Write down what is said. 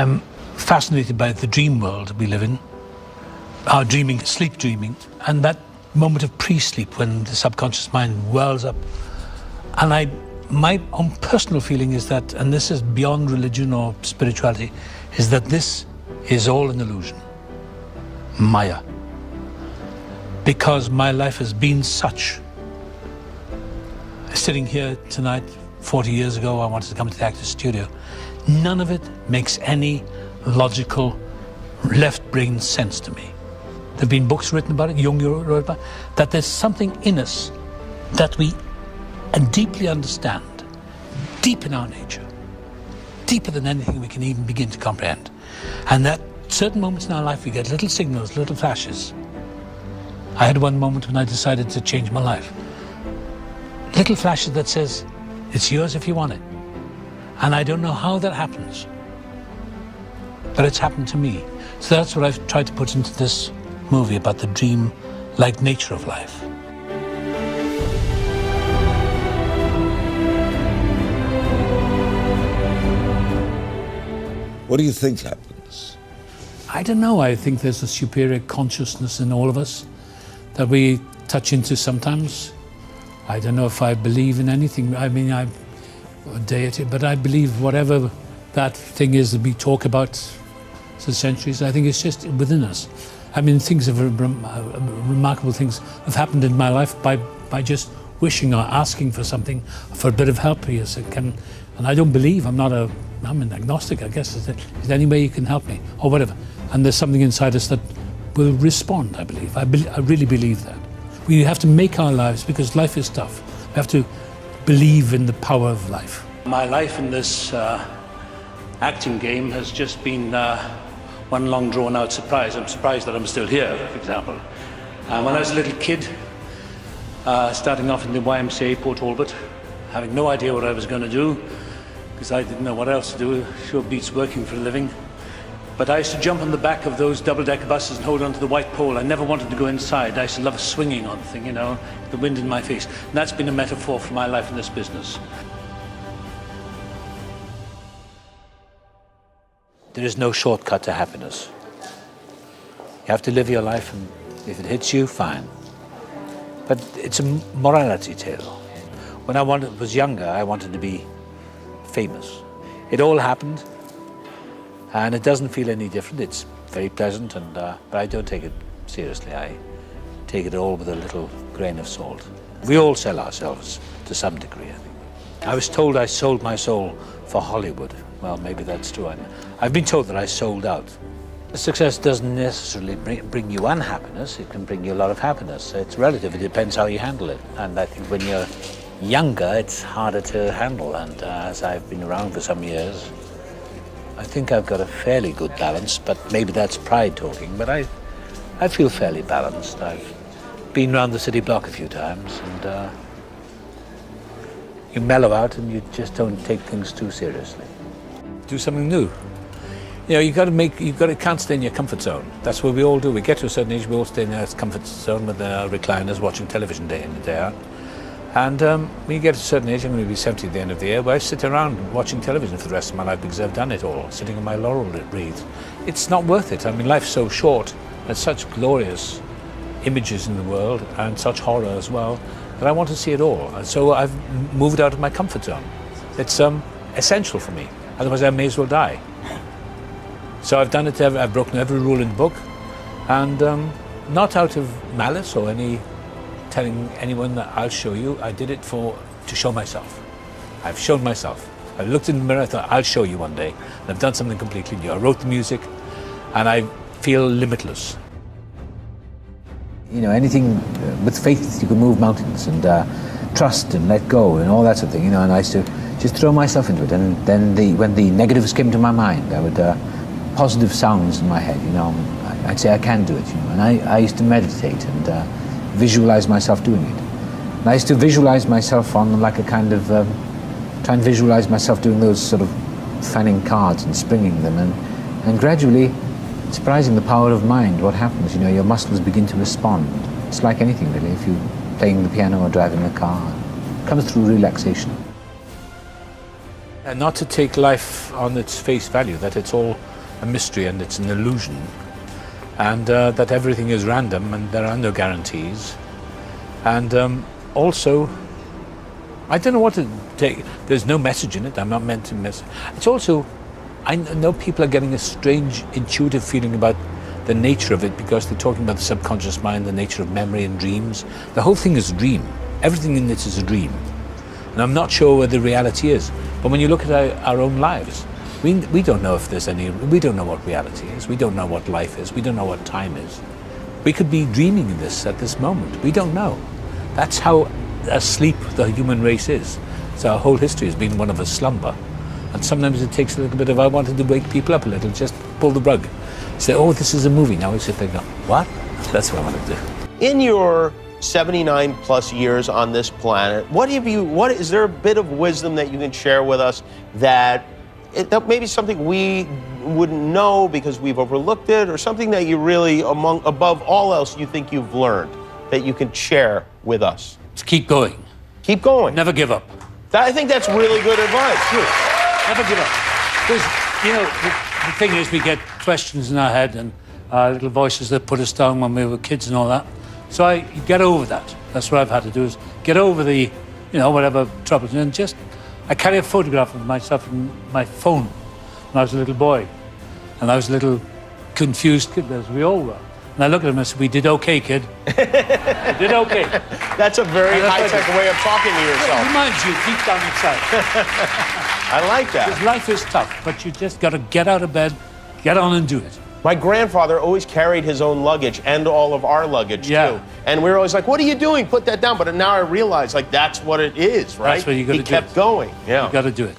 I'm fascinated by the dream world we live in, our dreaming, sleep dreaming, and that moment of pre-sleep when the subconscious mind whirls up. And my own personal feeling is that, and this is beyond religion or spirituality, is that this is all an illusion, Maya. Because my life has been such. Sitting here tonight, 40 years ago, I wanted to come to the Actors Studio. None of it makes any logical left-brain sense to me. There have been books written about it, Jung wrote about it, that there's something in us that we deeply understand, deep in our nature, deeper than anything we can even begin to comprehend. And that certain moments in our life we get little signals, little flashes. I had one moment when I decided to change my life. Little flashes that says, it's yours if you want it. And I don't know how that happens, but it's happened to me. So that's what I've tried to put into this movie about the dream-like nature of life. What do you think happens? I don't know. I think there's a superior consciousness in all of us that we touch into sometimes. I don't know if I believe in anything. I mean, I'm a deity, but I believe whatever that thing is that we talk about for centuries, I think it's just within us. I mean, remarkable things have happened in my life by just wishing or asking for something, for a bit of help. And I don't believe, I'm an agnostic, I guess. Is there any way you can help me, or whatever? And there's something inside us that will respond, I believe. I really believe that. We have to make our lives, because life is tough. We have to believe in the power of life. My life in this acting game has just been one long drawn-out surprise. I'm surprised that I'm still here, for example. When I was a little kid, starting off in the YMCA, Port Talbot, having no idea what I was going to do, because I didn't know what else to do, sure beats working for a living. But I used to jump on the back of those double-decker buses and hold onto the white pole. I never wanted to go inside. I used to love swinging on the thing, you know, the wind in my face. And that's been a metaphor for my life in this business. There is no shortcut to happiness. You have to live your life, and if it hits you, fine. But it's a morality tale. When I was younger, I wanted to be famous. It all happened, and it doesn't feel any different. It's very pleasant, but I don't take it seriously. I take it all with a little grain of salt. We all sell ourselves to some degree, I think. I was told I sold my soul for Hollywood. Well, maybe that's true. I've been told that I sold out. Success doesn't necessarily bring you unhappiness. It can bring you a lot of happiness. It's relative. It depends how you handle it. And I think when you're younger, it's harder to handle. And as I've been around for some years, I think I've got a fairly good balance, but maybe that's pride talking. But I feel fairly balanced. I've been around the city block a few times, and you mellow out and you just don't take things too seriously. Do something new. You know, you can't stay in your comfort zone. That's what we all do. We get to a certain age, we all stay in our comfort zone with our recliners, watching television day in and day out. And when you get to a certain age, I'm going to be 70 at the end of the year, where I sit around watching television for the rest of my life because I've done it all, sitting on my laurel wreath. It's not worth it. I mean, life's so short. There's such glorious images in the world, and such horror as well, that I want to see it all. And so I've moved out of my comfort zone. It's essential for me. Otherwise, I may as well die. So I've done it. I've broken every rule in the book, and not out of malice or any telling anyone that I'll show you. I did it to show myself. I've shown myself. I looked in the mirror. I thought, I'll show you one day. And I've done something completely new. I wrote the music, and I feel limitless. You know, anything with faith, you can move mountains, and trust and let go and all that sort of thing. You know, and I used to just throw myself into it. And then when the negatives came to my mind, I would positive sounds in my head. You know, I'd say I can do it. You know, and I used to meditate and visualize myself doing it. And I used to visualize myself on like a kind of try and visualize myself doing those sort of fanning cards and springing them, and gradually, surprising the power of mind. What happens? You know, your muscles begin to respond. It's like anything really. If you're playing the piano or driving a car, it comes through relaxation. And not to take life on its face value, that it's all a mystery and it's an illusion, and that everything is random and there are no guarantees. And also, I don't know what to take. There's no message in it. I'm not meant to miss. It's also, I know people are getting a strange intuitive feeling about the nature of it because they're talking about the subconscious mind, the nature of memory and dreams. The whole thing is a dream. Everything in it is a dream. And I'm not sure where the reality is. But when you look at our own lives, we don't know if there's any, we don't know what reality is. We don't know what life is. We don't know what time is. We could be dreaming in this at this moment. We don't know. That's how asleep the human race is. So our whole history has been one of a slumber. And sometimes it takes a little bit of, I wanted to wake people up a little, just pull the rug. Say, oh, this is a movie. Now we sit there and go, what? That's what I want to do. In your 79 plus years on this planet, what is there a bit of wisdom that you can share with us that maybe something we wouldn't know because we've overlooked it, or something that you really, above all else, you think you've learned that you can share with us? Just keep going. Keep going. Never give up. I think that's really good advice. Never give up. Because, you know, the thing is, we get questions in our head and little voices that put us down when we were kids and all that. So I get over that. That's what I've had to do, is get over the, you know, whatever troubles. And just, I carry a photograph of myself in my phone when I was a little boy. And I was a little confused kid, as we all were. And I look at him and I said, we did okay, kid. We did okay. That's a very high-tech way of talking to yourself. It reminds you deep down inside. I like that. Because life is tough, but you just got to get out of bed, get on and do it. My grandfather always carried his own luggage and all of our luggage, too. And we were always like, what are you doing? Put that down. But now I realize, like, that's what it is, right? That's what you got to do. He kept going. Yeah. You got to do it.